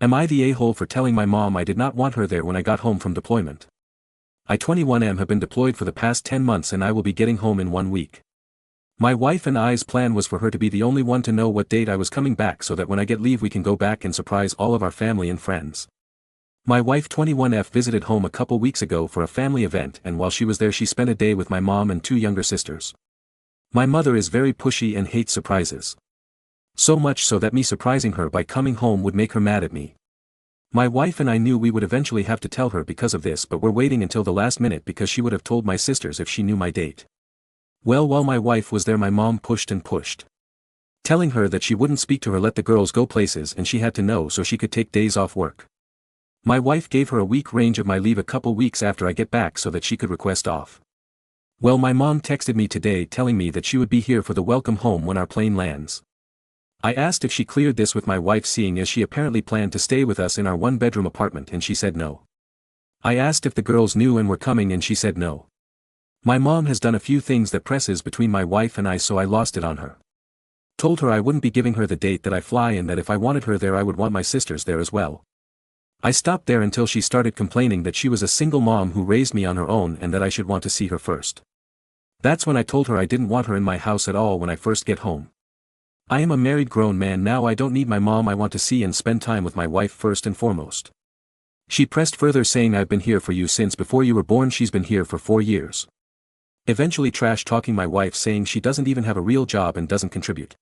Am I the a-hole for telling my mom I did not want her there when I got home from deployment? I 21M have been deployed for the past 10 months and I will be getting home in 1 week. My wife and I's plan was for her to be the only one to know what date I was coming back so that when I get leave we can go back and surprise all of our family and friends. My wife 21F visited home a couple weeks ago for a family event and while she was there she spent a day with my mom and 2 younger sisters. My mother is very pushy and hates surprises. So much so that me surprising her by coming home would make her mad at me. My wife and I knew we would eventually have to tell her because of this but we're waiting until the last minute because she would have told my sisters if she knew my date. Well, while my wife was there my mom pushed and pushed. Telling her that she wouldn't speak to her, let the girls go places and she had to know so she could take days off work. My wife gave her a week range of my leave a couple weeks after I get back so that she could request off. Well, my mom texted me today telling me that she would be here for the welcome home when our plane lands. I asked if she cleared this with my wife seeing as she apparently planned to stay with us in our 1-bedroom apartment and she said no. I asked if the girls knew and were coming and she said no. My mom has done a few things that presses between my wife and I so I lost it on her. Told her I wouldn't be giving her the date that I fly and that if I wanted her there I would want my sisters there as well. I stopped there until she started complaining that she was a single mom who raised me on her own and that I should want to see her first. That's when I told her I didn't want her in my house at all when I first get home. I am a married grown man now, I don't need my mom, I want to see and spend time with my wife first and foremost. She pressed further saying I've been here for you since before you were born, she's been here for 4 years. Eventually trash talking my wife saying she doesn't even have a real job and doesn't contribute.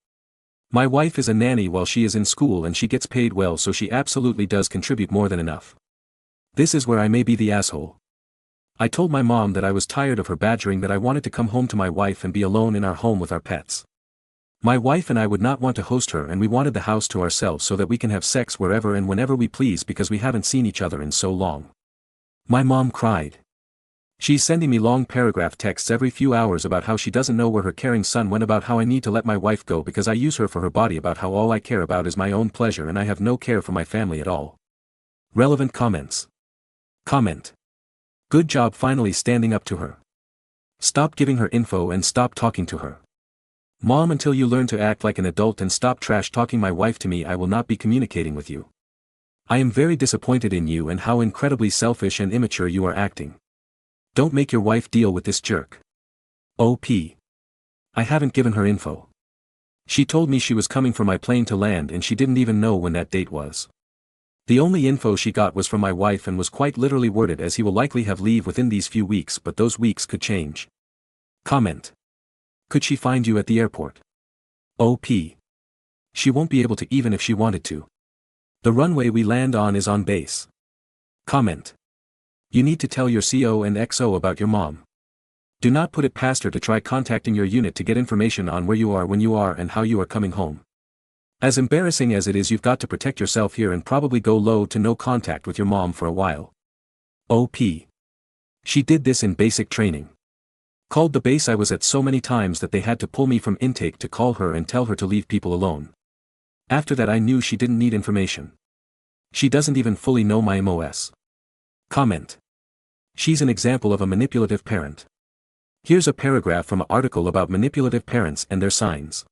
My wife is a nanny while she is in school and she gets paid well so she absolutely does contribute more than enough. This is where I may be the asshole. I told my mom that I was tired of her badgering, that I wanted to come home to my wife and be alone in our home with our pets. My wife and I would not want to host her and we wanted the house to ourselves so that we can have sex wherever and whenever we please because we haven't seen each other in so long. My mom cried. She's sending me long paragraph texts every few hours about how she doesn't know where her caring son went, about how I need to let my wife go because I use her for her body, about how all I care about is my own pleasure and I have no care for my family at all. Relevant comments. Comment. Good job finally standing up to her. Stop giving her info and stop talking to her. Mom, until you learn to act like an adult and stop trash talking my wife to me, I will not be communicating with you. I am very disappointed in you and how incredibly selfish and immature you are acting. Don't make your wife deal with this jerk. OP. I haven't given her info. She told me she was coming for my plane to land and she didn't even know when that date was. The only info she got was from my wife and was quite literally worded as he will likely have leave within these few weeks, but those weeks could change. Comment. Could she find you at the airport? OP. She won't be able to even if she wanted to. The runway we land on is on base. Comment. You need to tell your CO and XO about your mom. Do not put it past her to try contacting your unit to get information on where you are, when you are, and how you are coming home. As embarrassing as it is, you've got to protect yourself here and probably go low to no contact with your mom for a while. OP. She did this in basic training. Called the base I was at so many times that they had to pull me from intake to call her and tell her to leave people alone. After that I knew she didn't need information. She doesn't even fully know my MOS. Comment. She's an example of a manipulative parent. Here's a paragraph from an article about manipulative parents and their signs.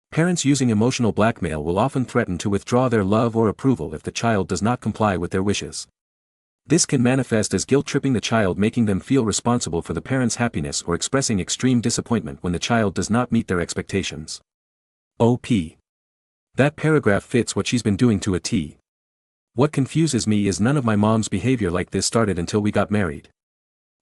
Parents using emotional blackmail will often threaten to withdraw their love or approval if the child does not comply with their wishes. This can manifest as guilt-tripping the child, making them feel responsible for the parent's happiness, or expressing extreme disappointment when the child does not meet their expectations. OP. That paragraph fits what she's been doing to a T. What confuses me is none of my mom's behavior like this started until we got married.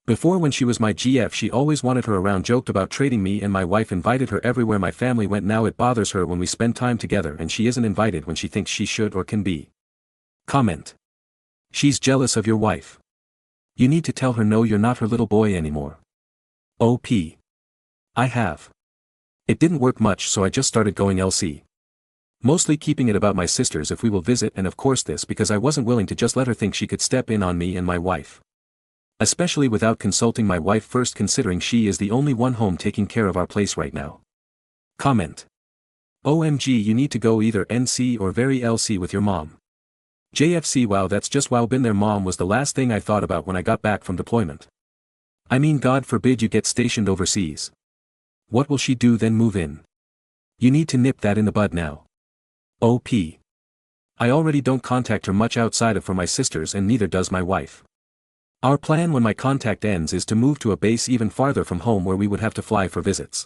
Before, when she was my GF, she always wanted her around, joked about trading me and my wife, invited her everywhere my family went. Now it bothers her when we spend time together and she isn't invited when she thinks she should or can be. Comment. She's jealous of your wife. You need to tell her no, you're not her little boy anymore. OP. I have. It didn't work much, so I just started going LC. Mostly keeping it about my sisters if we will visit, and of course this because I wasn't willing to just let her think she could step in on me and my wife. Especially without consulting my wife first, considering she is the only one home taking care of our place right now. Comment. OMG, you need to go either NC or very LC with your mom. JFC. Wow, that's just wow. Been there. Mom was the last thing I thought about when I got back from deployment. I mean, God forbid you get stationed overseas. What will she do then? Move in? You need to nip that in the bud now. OP. I already don't contact her much outside of for my sisters and neither does my wife. Our plan when my contact ends is to move to a base even farther from home where we would have to fly for visits.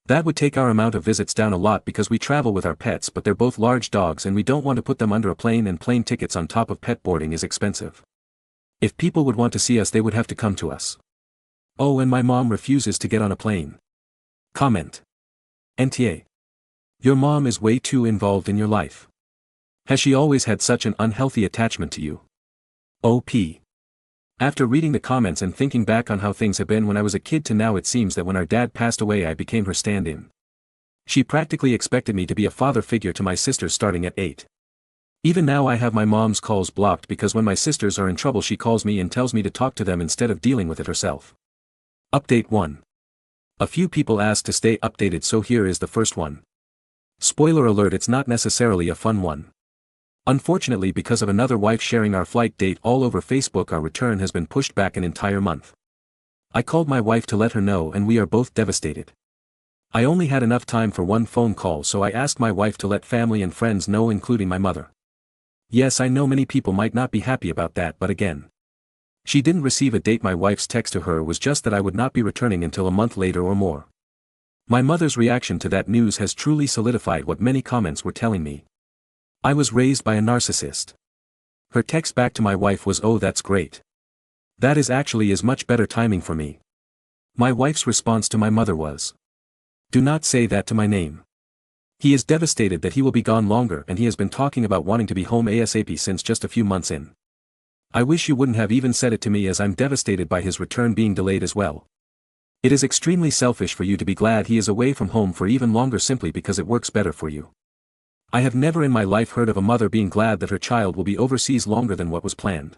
That would take our amount of visits down a lot because we travel with our pets but they're both large dogs and we don't want to put them under a plane and plane tickets on top of pet boarding is expensive. If people would want to see us they would have to come to us. Oh, and my mom refuses to get on a plane. Comment. NTA. Your mom is way too involved in your life. Has she always had such an unhealthy attachment to you? OP. After reading the comments and thinking back on how things have been when I was a kid to now, it seems that when our dad passed away I became her stand-in. She practically expected me to be a father figure to my sisters starting at 8. Even now I have my mom's calls blocked because when my sisters are in trouble she calls me and tells me to talk to them instead of dealing with it herself. Update 1. A few people asked to stay updated, so here is the first one. Spoiler alert, it's not necessarily a fun one. Unfortunately, because of another wife sharing our flight date all over Facebook, our return has been pushed back an entire month. I called my wife to let her know and we are both devastated. I only had enough time for one phone call, so I asked my wife to let family and friends know, including my mother. Yes, I know many people might not be happy about that, but again, she didn't receive a date. My wife's text to her was just that I would not be returning until a month later or more. My mother's reaction to that news has truly solidified what many comments were telling me. I was raised by a narcissist. Her text back to my wife was, "Oh, that's great. That is much better timing for me." My wife's response to my mother was, "Do not say that to my name. He is devastated that he will be gone longer and he has been talking about wanting to be home ASAP since just a few months in. I wish you wouldn't have even said it to me, as I'm devastated by his return being delayed as well. It is extremely selfish for you to be glad he is away from home for even longer simply because it works better for you. I have never in my life heard of a mother being glad that her child will be overseas longer than what was planned."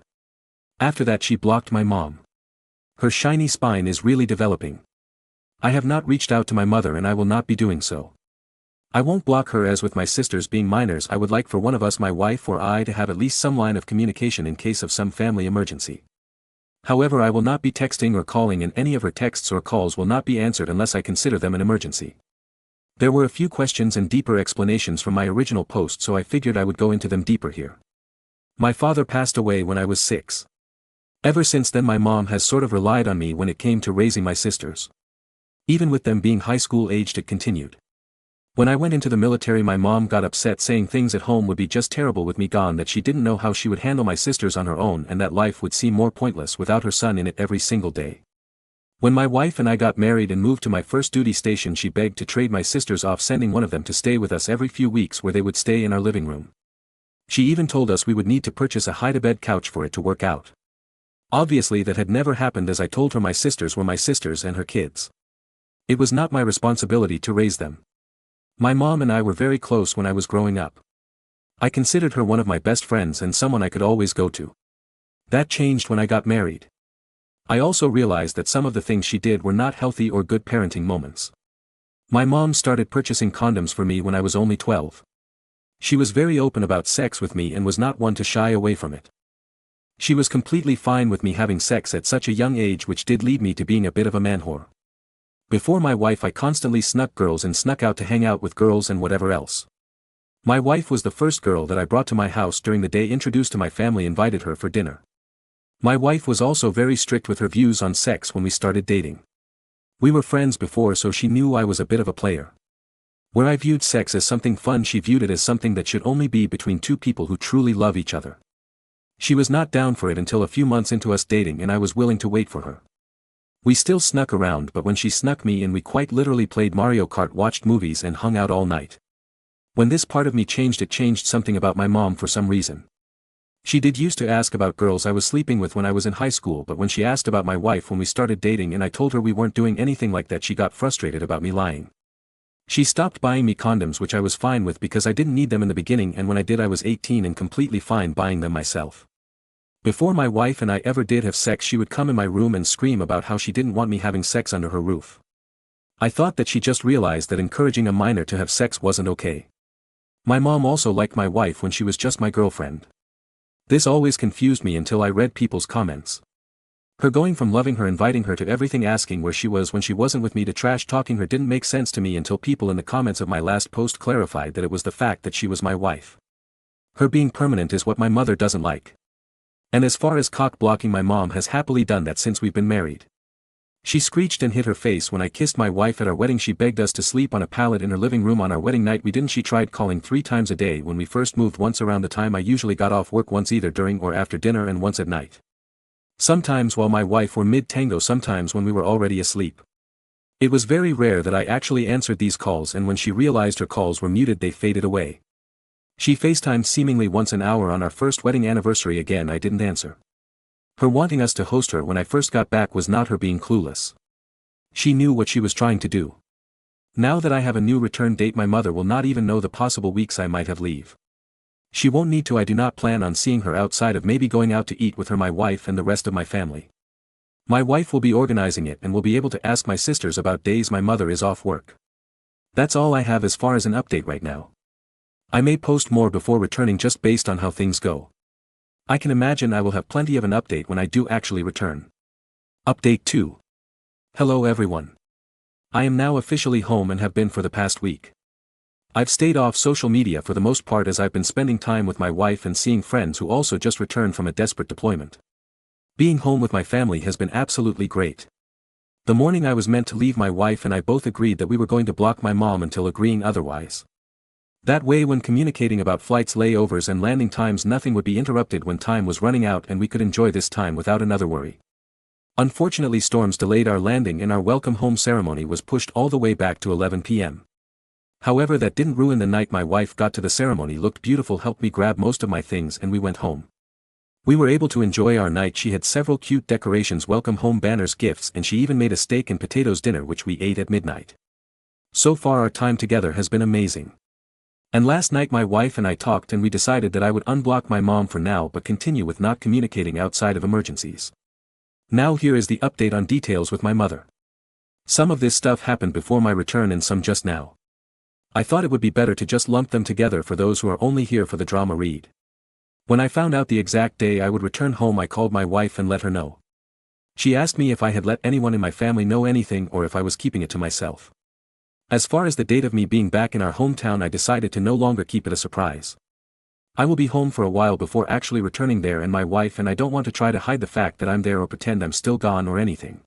After that she blocked my mom. Her shiny spine is really developing. I have not reached out to my mother and I will not be doing so. I won't block her, as with my sisters being minors I would like for one of us, my wife or I, to have at least some line of communication in case of some family emergency. However, I will not be texting or calling, and any of her texts or calls will not be answered unless I consider them an emergency. There were a few questions and deeper explanations from my original post, so I figured I would go into them deeper here. My father passed away when I was 6. Ever since then my mom has sort of relied on me when it came to raising my sisters. Even with them being high school aged it continued. When I went into the military my mom got upset, saying things at home would be just terrible with me gone, that she didn't know how she would handle my sisters on her own and that life would seem more pointless without her son in it every single day. When my wife and I got married and moved to my first duty station she begged to trade my sisters off, sending one of them to stay with us every few weeks where they would stay in our living room. She even told us we would need to purchase a hide-a-bed couch for it to work out. Obviously that had never happened, as I told her my sisters were my sisters and her kids. It was not my responsibility to raise them. My mom and I were very close when I was growing up. I considered her one of my best friends and someone I could always go to. That changed when I got married. I also realized that some of the things she did were not healthy or good parenting moments. My mom started purchasing condoms for me when I was only 12. She was very open about sex with me and was not one to shy away from it. She was completely fine with me having sex at such a young age, which did lead me to being a bit of a man whore. Before my wife I constantly snuck girls and snuck out to hang out with girls and whatever else. My wife was the first girl that I brought to my house during the day, introduced to my family, invited her for dinner. My wife was also very strict with her views on sex when we started dating. We were friends before, so she knew I was a bit of a player. Where I viewed sex as something fun, she viewed it as something that should only be between two people who truly love each other. She was not down for it until a few months into us dating and I was willing to wait for her. We still snuck around, but when she snuck me in we quite literally played Mario Kart, watched movies and hung out all night. When this part of me changed, it changed something about my mom for some reason. She did used to ask about girls I was sleeping with when I was in high school, but when she asked about my wife when we started dating and I told her we weren't doing anything like that, she got frustrated about me lying. She stopped buying me condoms, which I was fine with because I didn't need them in the beginning, and when I did I was 18 and completely fine buying them myself. Before my wife and I ever did have sex she would come in my room and scream about how she didn't want me having sex under her roof. I thought that she just realized that encouraging a minor to have sex wasn't okay. My mom also liked my wife when she was just my girlfriend. This always confused me until I read people's comments. Her going from loving her, inviting her to everything, asking where she was when she wasn't with me, to trash talking her didn't make sense to me until people in the comments of my last post clarified that it was the fact that she was my wife. Her being permanent is what my mother doesn't like. And as far as cock blocking, my mom has happily done that since we've been married. She screeched and hit her face when I kissed my wife at our wedding. She begged us to sleep on a pallet in her living room on our wedding night. We didn't. She tried calling 3 times a day when we first moved, once around the time I usually got off work, once either during or after dinner, and once at night. Sometimes while my wife were mid-tango, sometimes when we were already asleep. It was very rare that I actually answered these calls, and when she realized her calls were muted they faded away. She FaceTimed seemingly once an hour on our first wedding anniversary. Again, I didn't answer. Her wanting us to host her when I first got back was not her being clueless. She knew what she was trying to do. Now that I have a new return date, my mother will not even know the possible weeks I might have leave. She won't need to. I do not plan on seeing her outside of maybe going out to eat with her, my wife and the rest of my family. My wife will be organizing it and will be able to ask my sisters about days my mother is off work. That's all I have as far as an update right now. I may post more before returning just based on how things go. I can imagine I will have plenty of an update when I do actually return. Update 2. Hello everyone. I am now officially home and have been for the past week. I've stayed off social media for the most part as I've been spending time with my wife and seeing friends who also just returned from a desperate deployment. Being home with my family has been absolutely great. The morning I was meant to leave, my wife and I both agreed that we were going to block my mom until agreeing otherwise. That way, when communicating about flights, layovers and landing times, nothing would be interrupted when time was running out and we could enjoy this time without another worry. Unfortunately, storms delayed our landing and our welcome home ceremony was pushed all the way back to 11 p.m. However, that didn't ruin the night. My wife got to the ceremony, looked beautiful, helped me grab most of my things, and we went home. We were able to enjoy our night. She had several cute decorations, welcome home banners, gifts, and she even made a steak and potatoes dinner which we ate at midnight. So far our time together has been amazing. And last night my wife and I talked and we decided that I would unblock my mom for now but continue with not communicating outside of emergencies. Now here is the update on details with my mother. Some of this stuff happened before my return and some just now. I thought it would be better to just lump them together for those who are only here for the drama read. When I found out the exact day I would return home, I called my wife and let her know. She asked me if I had let anyone in my family know anything or if I was keeping it to myself. As far as the date of me being back in our hometown, I decided to no longer keep it a surprise. I will be home for a while before actually returning there, and my wife and I don't want to try to hide the fact that I'm there or pretend I'm still gone or anything.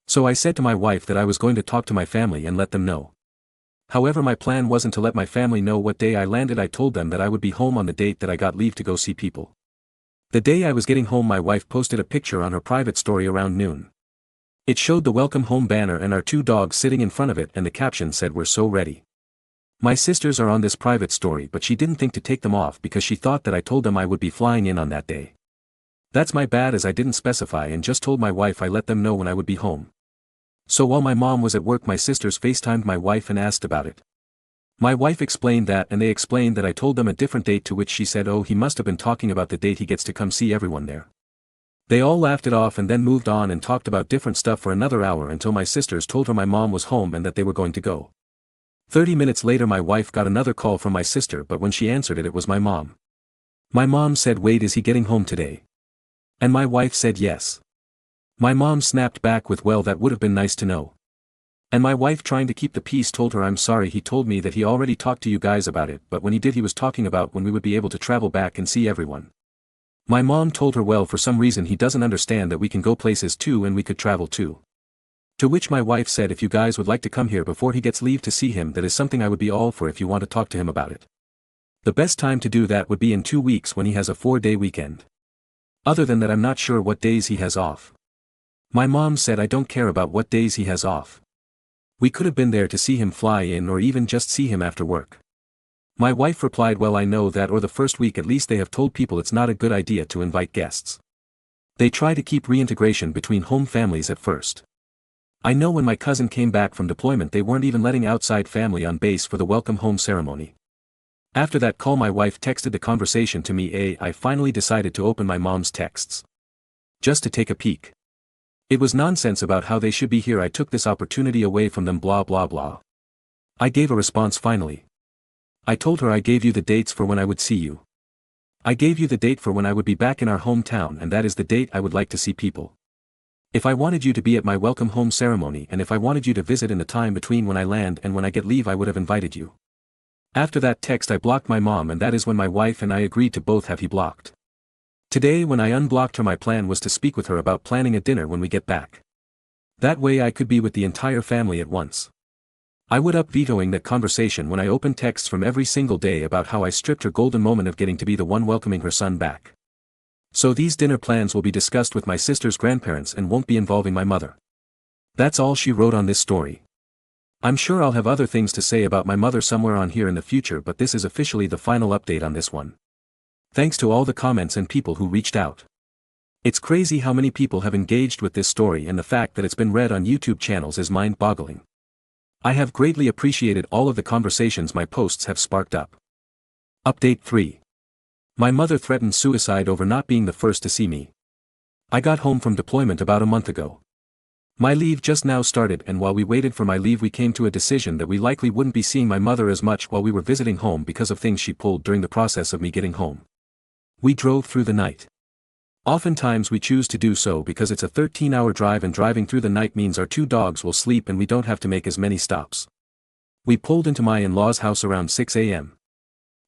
So I said to my wife that I was going to talk to my family and let them know. However, my plan wasn't to let my family know what day I landed. I told them that I would be home on the date that I got leave to go see people. The day I was getting home, my wife posted a picture on her private story around noon. It showed the welcome home banner and our 2 dogs sitting in front of it, and the caption said, "We're so ready." My sisters are on this private story, but she didn't think to take them off because she thought that I told them I would be flying in on that day. That's my bad, as I didn't specify and just told my wife I let them know when I would be home. So while my mom was at work, my sisters FaceTimed my wife and asked about it. My wife explained that, and they explained that I told them a different date, to which she said, "Oh, he must have been talking about the date he gets to come see everyone there." They all laughed it off and then moved on and talked about different stuff for another hour until my sisters told her my mom was home and that they were going to go. 30 minutes later my wife got another call from my sister, but when she answered it, it was my mom. My mom said, "Wait, is he getting home today?" And my wife said yes. My mom snapped back with, "Well, that would have been nice to know." And my wife, trying to keep the peace, told her, "I'm sorry, he told me that he already talked to you guys about it, but when he did, he was talking about when we would be able to travel back and see everyone." My mom told her, "Well, for some reason he doesn't understand that we can go places too and we could travel too." To which my wife said, "If you guys would like to come here before he gets leave to see him, that is something I would be all for if you want to talk to him about it. The best time to do that would be in 2 weeks when he has a 4-day weekend. Other than that, I'm not sure what days he has off." My mom said, "I don't care about what days he has off. We could have been there to see him fly in or even just see him after work." My wife replied, "Well, I know that, or the first week at least they have told people it's not a good idea to invite guests. They try to keep reintegration between home families at first. I know when my cousin came back from deployment they weren't even letting outside family on base for the welcome home ceremony." After that call my wife texted the conversation to me. I finally decided to open my mom's texts. Just to take a peek. It was nonsense about how they should be here. I took this opportunity away from them, blah blah blah. I gave a response finally. I told her I gave you the dates for when I would see you. I gave you the date for when I would be back in our hometown, and that is the date I would like to see people. If I wanted you to be at my welcome home ceremony and if I wanted you to visit in the time between when I land and when I get leave, I would have invited you. After that text I blocked my mom, and that is when my wife and I agreed to both have he blocked. Today when I unblocked her, my plan was to speak with her about planning a dinner when we get back. That way I could be with the entire family at once. I would up vetoing that conversation when I opened texts from every single day about how I stripped her golden moment of getting to be the one welcoming her son back. So these dinner plans will be discussed with my sister's grandparents and won't be involving my mother. That's all she wrote on this story. I'm sure I'll have other things to say about my mother somewhere on here in the future, but this is officially the final update on this one. Thanks to all the comments and people who reached out. It's crazy how many people have engaged with this story, and the fact that it's been read on YouTube channels is mind-boggling. I have greatly appreciated all of the conversations my posts have sparked up. Update 3. My mother threatened suicide over not being the first to see me. I got home from deployment about a month ago. My leave just now started, and while we waited for my leave we came to a decision that we likely wouldn't be seeing my mother as much while we were visiting home because of things she pulled during the process of me getting home. We drove through the night. Oftentimes we choose to do so because it's a 13-hour drive, and driving through the night means our 2 dogs will sleep and we don't have to make as many stops. We pulled into my in-laws' house around 6 a.m.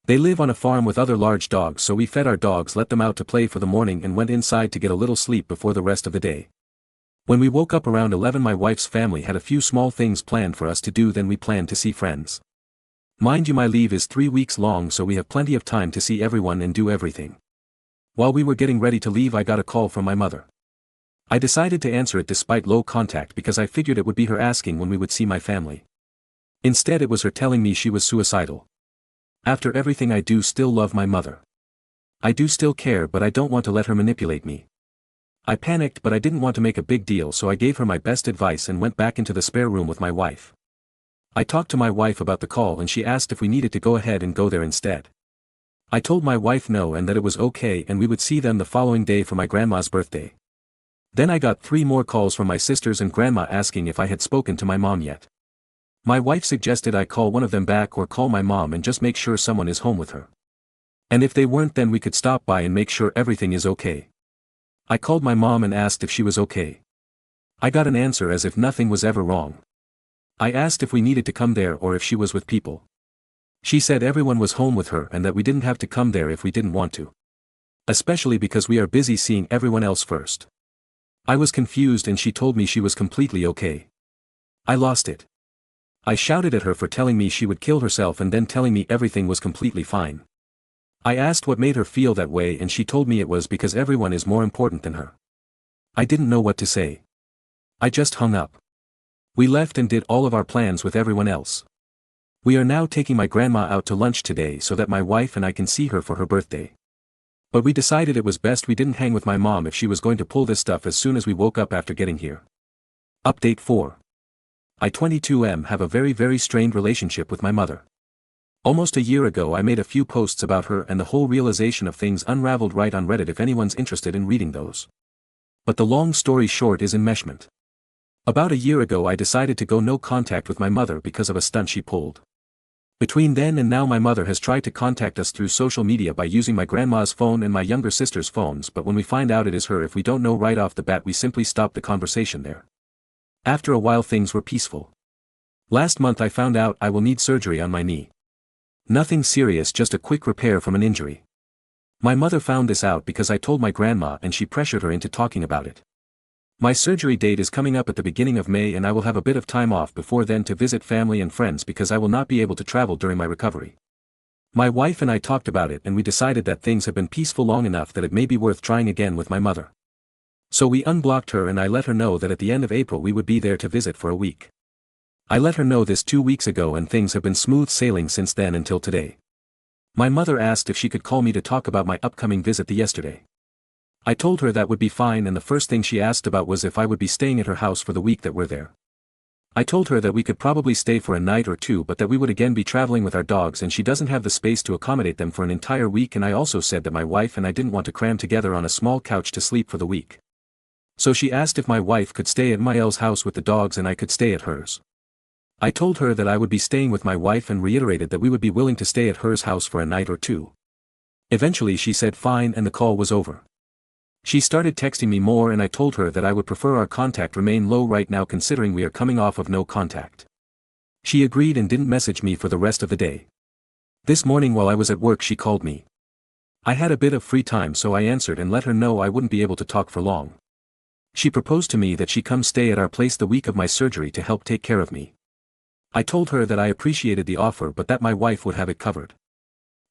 They live on a farm with other large dogs, so we fed our dogs, let them out to play for the morning, and went inside to get a little sleep before the rest of the day. When we woke up around 11, my wife's family had a few small things planned for us to do, then we planned to see friends. Mind you, my leave is 3 weeks long, so we have plenty of time to see everyone and do everything. While we were getting ready to leave I got a call from my mother. I decided to answer it despite low contact because I figured it would be her asking when we would see my family. Instead it was her telling me she was suicidal. After everything I do still love my mother. I do still care, but I don't want to let her manipulate me. I panicked, but I didn't want to make a big deal, so I gave her my best advice and went back into the spare room with my wife. I talked to my wife about the call and she asked if we needed to go ahead and go there instead. I told my wife no and that it was okay and we would see them the following day for my grandma's birthday. Then I got 3 more calls from my sisters and grandma asking if I had spoken to my mom yet. My wife suggested I call one of them back or call my mom and just make sure someone is home with her. And if they weren't, then we could stop by and make sure everything is okay. I called my mom and asked if she was okay. I got an answer as if nothing was ever wrong. I asked if we needed to come there or if she was with people. She said everyone was home with her and that we didn't have to come there if we didn't want to. Especially because we are busy seeing everyone else first. I was confused and she told me she was completely okay. I lost it. I shouted at her for telling me she would kill herself and then telling me everything was completely fine. I asked what made her feel that way and she told me it was because everyone is more important than her. I didn't know what to say. I just hung up. We left and did all of our plans with everyone else. We are now taking my grandma out to lunch today so that my wife and I can see her for her birthday. But we decided it was best we didn't hang with my mom if she was going to pull this stuff as soon as we woke up after getting here. Update 4. I 22M have a very strained relationship with my mother. Almost a year ago I made a few posts about her and the whole realization of things unraveled right on Reddit if anyone's interested in reading those. But the long story short is enmeshment. About a year ago I decided to go no contact with my mother because of a stunt she pulled. Between then and now my mother has tried to contact us through social media by using my grandma's phone and my younger sister's phones, but when we find out it is her, if we don't know right off the bat, we simply stop the conversation there. After a while things were peaceful. Last month I found out I will need surgery on my knee. Nothing serious, just a quick repair from an injury. My mother found this out because I told my grandma and she pressured her into talking about it. My surgery date is coming up at the beginning of May and I will have a bit of time off before then to visit family and friends because I will not be able to travel during my recovery. My wife and I talked about it and we decided that things have been peaceful long enough that it may be worth trying again with my mother. So we unblocked her and I let her know that at the end of April we would be there to visit for a week. I let her know this 2 weeks ago and things have been smooth sailing since then until today. My mother asked if she could call me to talk about my upcoming visit yesterday. I told her that would be fine and the first thing she asked about was if I would be staying at her house for the week that we're there. I told her that we could probably stay for a night or 2 but that we would again be traveling with our dogs and she doesn't have the space to accommodate them for an entire week, and I also said that my wife and I didn't want to cram together on a small couch to sleep for the week. So she asked if my wife could stay at Mael's house with the dogs and I could stay at hers. I told her that I would be staying with my wife and reiterated that we would be willing to stay at hers house for a night or 2. Eventually she said fine and the call was over. She started texting me more and I told her that I would prefer our contact remain low right now considering we are coming off of no contact. She agreed and didn't message me for the rest of the day. This morning while I was at work she called me. I had a bit of free time so I answered and let her know I wouldn't be able to talk for long. She proposed to me that she come stay at our place the week of my surgery to help take care of me. I told her that I appreciated the offer but that my wife would have it covered.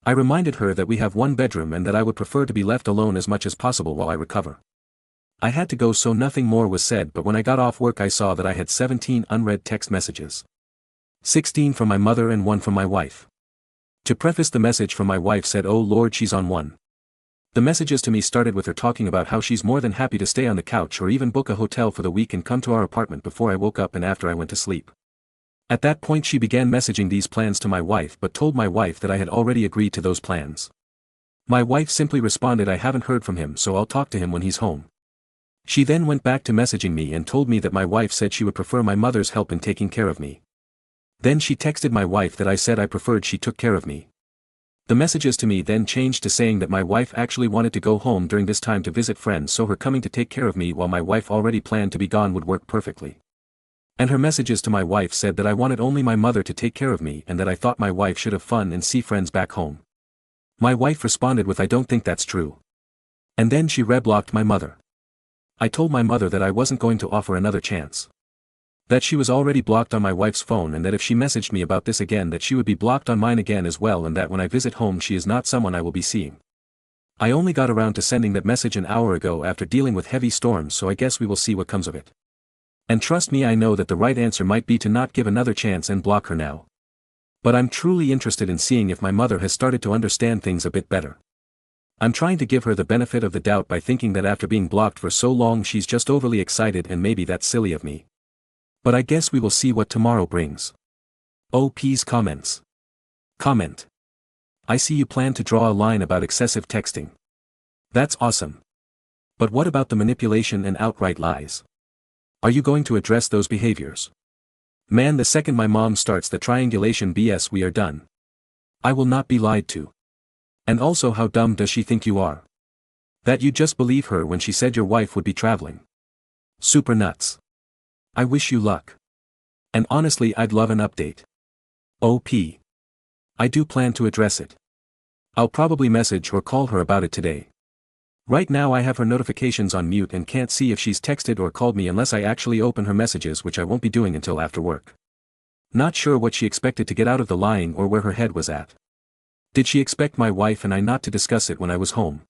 I reminded her that we have one bedroom and that I would prefer to be left alone as much as possible while I recover. I had to go so nothing more was said, but when I got off work I saw that I had 17 unread text messages. 16 from my mother and 1 from my wife. To preface, the message from my wife said, "Oh Lord, she's on one." The messages to me started with her talking about how she's more than happy to stay on the couch or even book a hotel for the week and come to our apartment before I woke up and after I went to sleep. At that point she began messaging these plans to my wife but told my wife that I had already agreed to those plans. My wife simply responded, "I haven't heard from him so I'll talk to him when he's home." She then went back to messaging me and told me that my wife said she would prefer my mother's help in taking care of me. Then she texted my wife that I said I preferred she took care of me. The messages to me then changed to saying that my wife actually wanted to go home during this time to visit friends, so her coming to take care of me while my wife already planned to be gone would work perfectly. And her messages to my wife said that I wanted only my mother to take care of me and that I thought my wife should have fun and see friends back home. My wife responded with, "I don't think that's true." And then she reblocked my mother. I told my mother that I wasn't going to offer another chance. That she was already blocked on my wife's phone and that if she messaged me about this again that she would be blocked on mine again as well, and that when I visit home she is not someone I will be seeing. I only got around to sending that message an hour ago after dealing with heavy storms, so I guess we will see what comes of it. And trust me, I know that the right answer might be to not give another chance and block her now. But I'm truly interested in seeing if my mother has started to understand things a bit better. I'm trying to give her the benefit of the doubt by thinking that after being blocked for so long she's just overly excited, and maybe that's silly of me. But I guess we will see what tomorrow brings. OP's comments. Comment. I see you plan to draw a line about excessive texting. That's awesome. But what about the manipulation and outright lies? Are you going to address those behaviors? Man, the second my mom starts the triangulation BS, we are done. I will not be lied to. And also, how dumb does she think you are? That you just believe her when she said your wife would be traveling. Super nuts. I wish you luck. And honestly, I'd love an update. OP. I do plan to address it. I'll probably message or call her about it today. Right now I have her notifications on mute and can't see if she's texted or called me unless I actually open her messages, which I won't be doing until after work. Not sure what she expected to get out of the lying or where her head was at. Did she expect my wife and I not to discuss it when I was home?